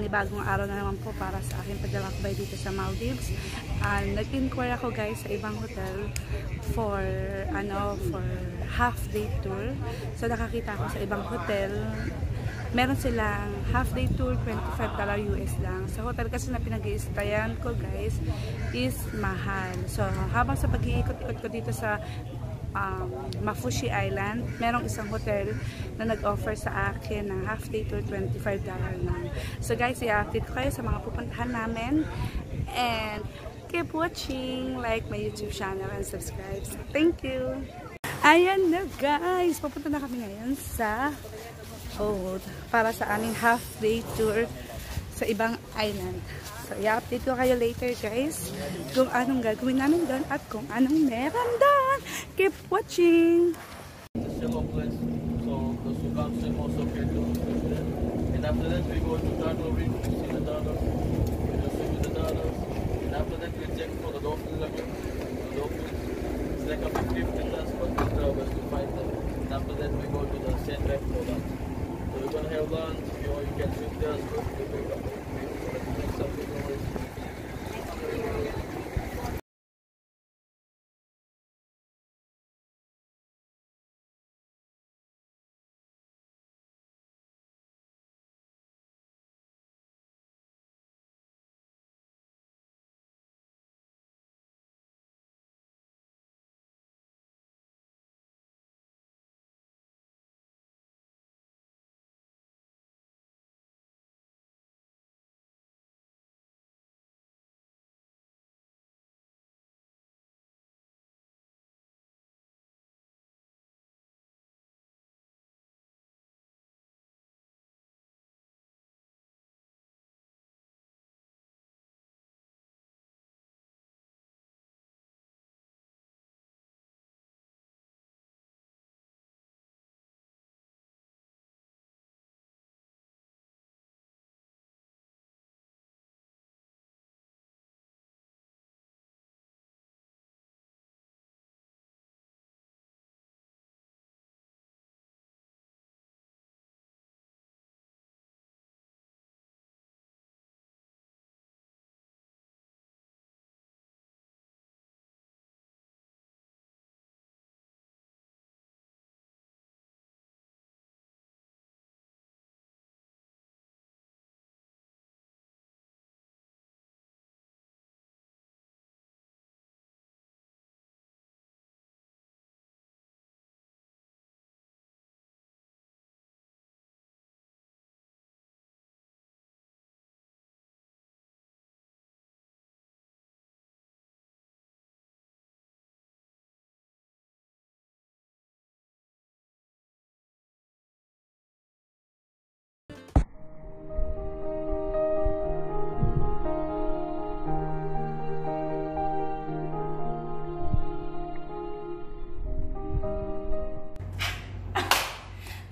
panibagong araw na naman po para sa aking paglalakbay dito sa Maldives. Nag-inquire ako guys sa ibang hotel for half day tour. So nakakita ako sa ibang hotel, meron silang half day tour, $25 US lang. Sa hotel kasi na pinag-i-stayan ko guys is mahal. So habang sa pag-iikot-ikot ko dito sa Mafushi Island, merong isang hotel na nag-offer sa akin ng half day tour, $25 lang. So guys, i-update ko kayo sa mga pupuntahan namin, and keep watching, like my YouTube channel and subscribe. So, thank you! Ayan na guys, pupunta na kami ngayon sa para sa aming half day tour sa ibang island. So, i-update ko kayo later guys kung anong gagawin namin doon at kung anong meron doon. Keep watching! It's a yellow place, so the Sugan Sim also here too. And after that we go to Turtle Reef to see the turtles. We just swim with the turtles. And after that we check for the dolphins again. The dolphins, it's like a big gift in us, but we'll try our best to find them. And after that we go to the sandbank for lunch. So we're gonna have lunch, you can swim there as well.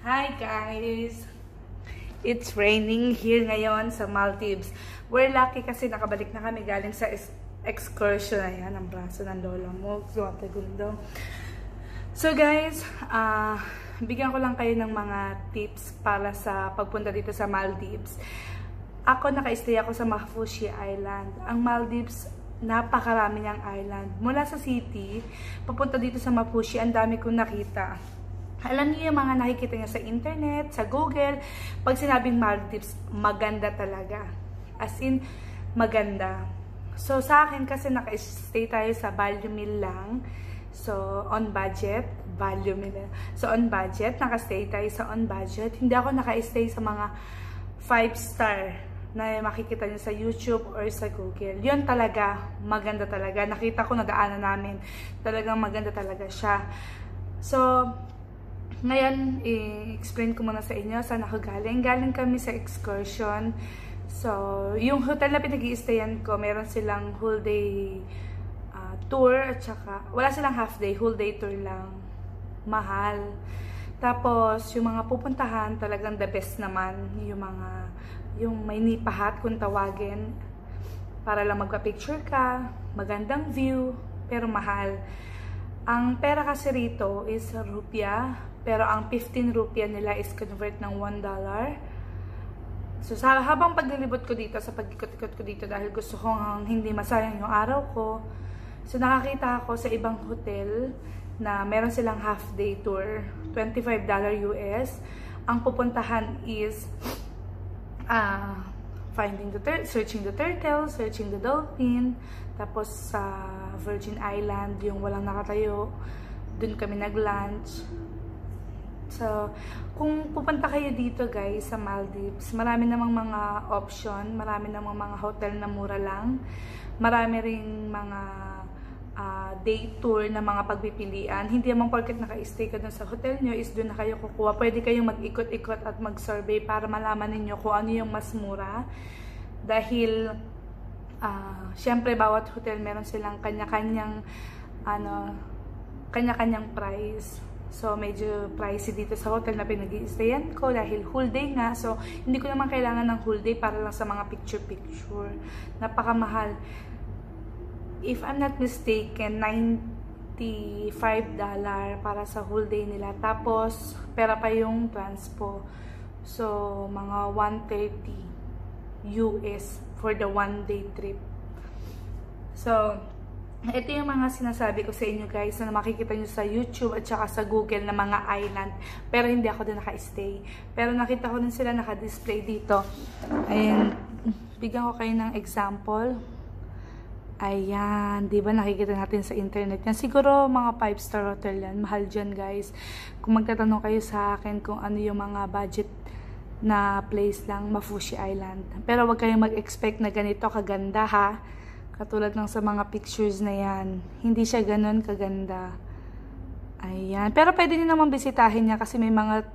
Hi guys! It's raining here ngayon sa Maldives. We're lucky kasi nakabalik na kami galing sa excursion. Ayan, ang braso ng lola mo. So guys, bigyan ko lang kayo ng mga tips para sa pagpunta dito sa Maldives. Ako, naka-stay ako sa Mafushi Island. Ang Maldives, napakarami niyang island. Mula sa city, papunta dito sa Mafushi, ang dami kong nakita. Alam niyo yung mga nakikita niyo sa internet, sa Google, pag sinabing Maldives, maganda talaga. As in, maganda. So, sa akin kasi naka-stay tayo sa Value Meal lang. So, on budget, Value Meal. So, on budget, naka-stay tayo sa on budget. Hindi ako naka-stay sa mga 5-star na makikita niyo sa YouTube or sa Google. Yun talaga, maganda talaga. Nakita ko, nadaanan namin. Talagang maganda talaga siya. So, ngayon, i-explain ko muna sa inyo saan ako galing. Galing kami sa excursion. So, yung hotel na pinag-i-stayan ko, meron silang whole day tour at saka, wala silang half day, whole day tour lang. Mahal. Tapos, yung mga pupuntahan, talagang the best naman. Yung may nipahat kung tawagin. Para lang magpa-picture ka, magandang view, pero mahal. Ang pera kasi rito is rupya. Pero ang 15 rupiah nila is convert ng $1. So, habang paglilibot ko dito, sa pag-ikot-ikot ko dito, dahil gusto kong hindi masayang yung araw ko, so nakakita ako sa ibang hotel na meron silang half-day tour, $25 US. Ang pupuntahan is searching the turtle, searching the dolphin, tapos sa Virgin Island, yung walang nakatayo, dun kami nag-lunch. So, kung pupunta kayo dito guys sa Maldives, marami namang mga option, marami namang mga hotel na mura lang, marami ring mga day tour na mga pagpipilian. Hindi naman porket naka-stay ka dun sa hotel nyo is dun na kayo kukuha. Pwede kayong mag-ikot-ikot at mag-survey para malaman ninyo kung ano yung mas mura. Dahil, syempre bawat hotel meron silang kanya-kanyang price. So, medyo pricey dito sa hotel na pinag-i-stayan ko dahil whole day nga. So, hindi ko naman kailangan ng whole day para lang sa mga picture-picture. Napakamahal. If I'm not mistaken, $95 para sa whole day nila. Tapos, pera pa yung transpo. So, mga $130 US for the one-day trip. So, ito yung mga sinasabi ko sa inyo guys na makikita nyo sa YouTube at saka sa Google na mga island. Pero hindi ako din naka-stay. Pero nakita ko din sila naka-display dito. Ayan. Bigyan ko kayo ng example. Ayan. Diba nakikita natin sa internet yan. Siguro mga 5-star hotel yan. Mahal dyan guys. Kung magtatanong kayo sa akin kung ano yung mga budget na place lang, Mafushi Island. Pero wag kayong mag-expect na ganito kaganda ha. Katulad ng sa mga pictures na yan. Hindi siya ganun kaganda. Ayan. Pero pwede nyo naman bisitahin niya kasi may mga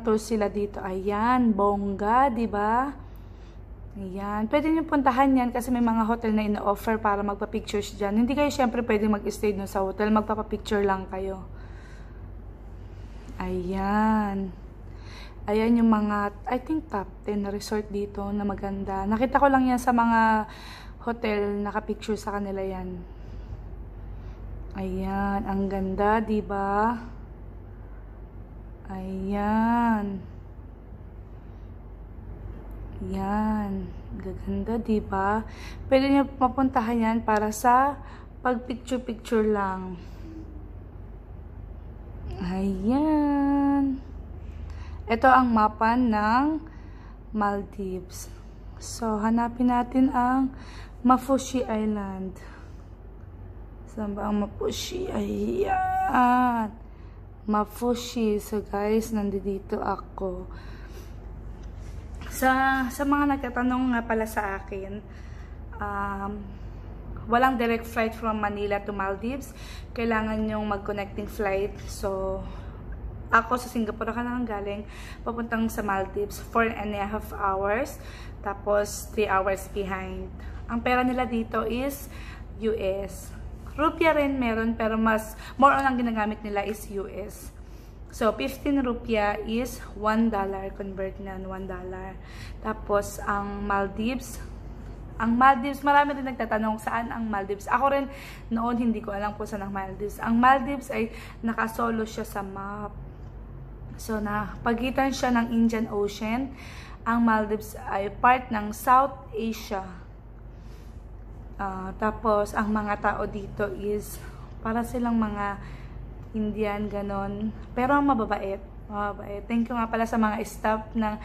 tours sila dito. Ayan. Bongga, diba? Ayan. Pwede nyo puntahan yan kasi may mga hotel na ino-offer para magpa-pictures dyan. Hindi kayo syempre pwede mag-stay dun sa hotel. Magpapa-picture lang kayo. Ayan. Ayan yung mga, I think top 10 na resort dito na maganda. Nakita ko lang yan sa mga hotel, naka-picture sa kanila yan. Ayan, ang ganda, diba? Ayan. Ayan, gaganda, diba? Pwede nyo mapuntahan yan para sa pag-picture-picture lang. Ayan. Ito ang mapa ng Maldives. So, hanapin natin ang Mafushi Island. Saan ba ang Mafushi? Ayan. Mafushi. So, guys, nandito ako. Sa mga nagtatanong nga pala sa akin, walang direct flight from Manila to Maldives. Kailangan yung mag-connecting flight. So, ako sa Singapore ka nang galing, papuntang sa Maldives, 4.5 hours. Tapos, 3 hours behind. Ang pera nila dito is US. Rupiah rin meron, pero more on ang ginagamit nila is US. So, 15 rupiah is $1. Convert na $1. Tapos, ang Maldives, marami rin nagtatanong saan ang Maldives. Ako rin, noon hindi ko alam kung saan ang Maldives. Ang Maldives ay nakasolo siya sa map. So, pagitan siya ng Indian Ocean. Ang Maldives ay part ng South Asia. Tapos, ang mga tao dito is para silang mga Indian, ganon. Pero mababait. Thank you nga pala sa mga staff ng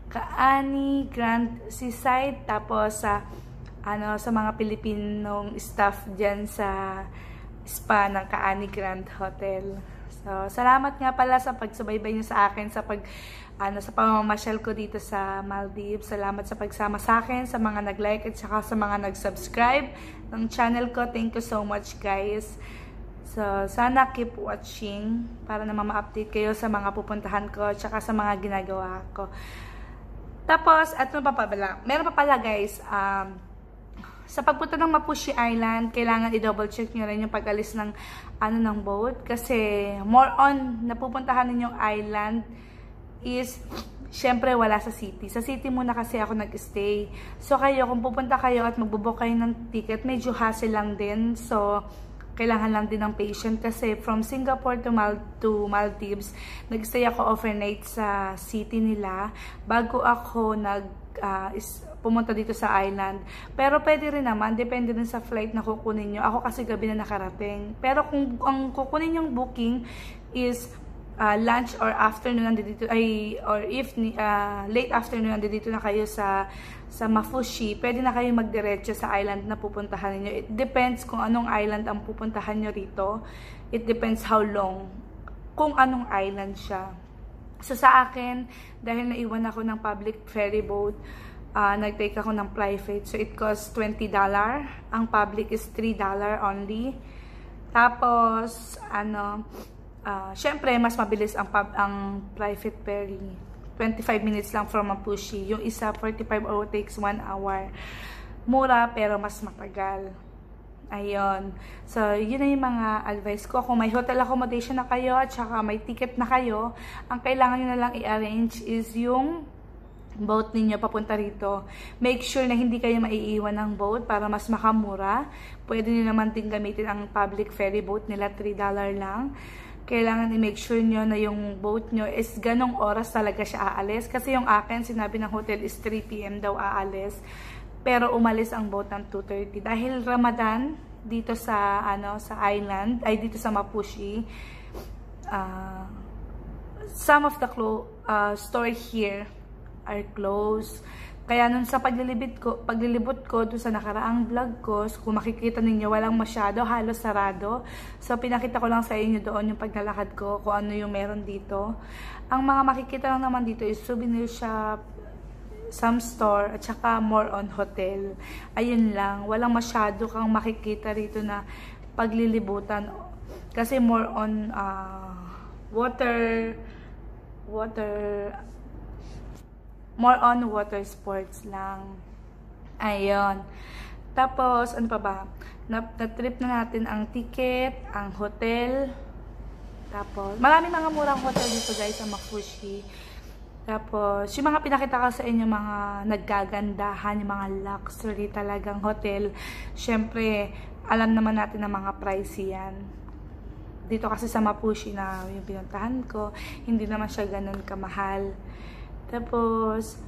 Kaani Grand Seaside. Tapos, sa mga Pilipinong staff dyan sa spa ng Kaani Grand Hotel. So, salamat nga pala sa pagsubaybay niyo sa akin sa pamamasyal ko dito sa Maldives. Salamat sa pagsama sa akin, sa mga nag-like at saka sa mga nag-subscribe ng channel ko. Thank you so much, guys. So, sana keep watching para naman ma-update kayo sa mga pupuntahan ko at saka sa mga ginagawa ko. Tapos, meron pa pala, guys, sa pagpunta ng Mafushi Island, kailangan i-double check nyo rin yung pag-alis ng boat. Kasi, more on, napupuntahan ninyong island is, syempre, wala sa city. Sa city muna kasi ako nag-stay. So, kung pupunta kayo at magbubook kayo ng ticket, medyo hassle lang din. So, kailangan lang din ng patient kasi from Singapore to Maldives, nagstay ako overnight sa city nila bago ako pumunta dito sa island. Pero pwede rin naman, depende din sa flight na kukunin nyo. Ako kasi gabi na nakarating. Pero kung ang kukunin yung booking is lunch or afternoon nandito late afternoon nandito na kayo sa Mafushi, pwede na kayo magdiretso sa island na pupuntahan niyo. It depends kung anong island ang pupuntahan niyo rito. It depends how long, kung anong island siya. So sa akin, dahil naiwan ako ng public ferry boat, nag-take ako ng private. So it costs $20. Ang public is $3 only. Tapos syempre, mas mabilis ang private ferry. 25 minutes lang from Mafushi. Yung isa, 45 or takes 1 hour. Mura, pero mas matagal. Ayun. So, yun na yung mga advice ko. Kung may hotel accommodation na kayo, at saka may ticket na kayo, ang kailangan nyo na lang i-arrange is yung boat ninyo papunta rito. Make sure na hindi kayo maiiwan ng boat para mas makamura. Pwede nyo naman din gamitin ang public ferry boat nila, $3 lang. Kailangan i-make sure nyo na yung boat nyo is ganong oras talaga siya aalis. Kasi yung akin, sinabi ng hotel is 3 PM daw aalis. Pero umalis ang boat ng 2:30. Dahil Ramadan, dito sa, sa island, ay dito sa Mafushi, some of the store here are closed. Kaya nun sa paglilibot ko doon sa nakaraang vlog ko, kung makikita ninyo, walang masyado, halos sarado. So, pinakita ko lang sa inyo doon yung paglalakad ko, kung ano yung meron dito. Ang mga makikita lang naman dito is souvenir shop, some store, at saka more on hotel. Ayun lang, walang masyado kang makikita rito na paglilibutan. Kasi more on water sports lang. Ayun. Tapos, ano pa ba? Na-trip na natin ang ticket, ang hotel. Tapos, marami mga murang hotel dito guys sa Mafushi. Tapos, yung mga pinakita ko sa inyo, mga naggagandahan, yung mga luxury talagang hotel. Syempre, alam naman natin na mga pricey yan. Dito kasi sa Mafushi na yung pinuntahan ko, hindi naman siya ganun kamahal. Tapos,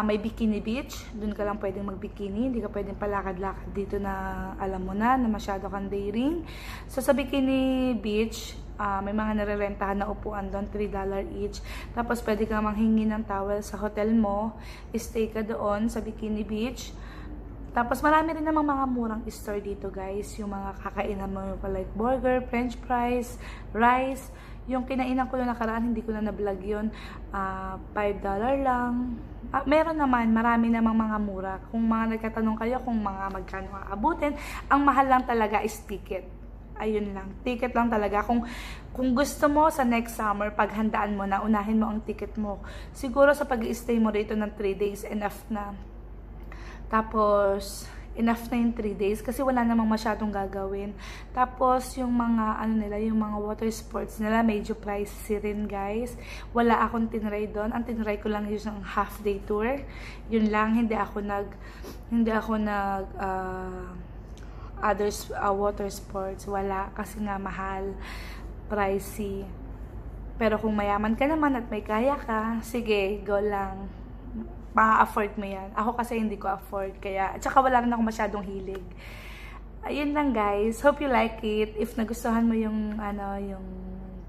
may bikini beach. Doon ka lang pwedeng magbikini. Hindi ka pwedeng palakad-lakad dito na alam mo na masyado kang daring. So, sa bikini beach, may mga nare-rentahan na upuan doon, $3 each. Tapos, pwede ka manghingi ng towel sa hotel mo. Stay ka doon sa bikini beach. Tapos, marami rin namang mga murang store dito, guys. Yung mga kakainan mo, like burger, french fries, rice. Yung kinainan ko na nakaraan, hindi ko na na-vlog yun. $5 lang. Meron naman, marami namang mga mura. Kung mga nagkatanong kayo kung mga magkano aabutin, ang mahal lang talaga is ticket. Ayun lang. Ticket lang talaga. Kung gusto mo sa next summer, paghandaan mo na, unahin mo ang ticket mo. Siguro sa pag-i-stay mo rito ng 3 days, enough na. Tapos, enough na yung 3 days kasi wala namang masyadong gagawin. Tapos, yung mga, yung mga water sports nila, medyo pricey rin, guys. Wala akong tinry doon. Ang tinry ko lang yung half day tour. Yun lang, hindi ako nag water sports. Wala, kasi nga mahal, pricey. Pero kung mayaman ka naman at may kaya ka, sige, go lang. Ma-afford mo yan. Ako kasi hindi ko afford. Kaya, at saka wala rin ako masyadong hilig. Ayun lang guys. Hope you like it. If nagustuhan mo yung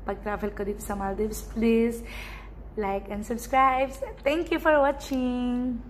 pag-travel ko dito sa Maldives, please like and subscribe. Thank you for watching.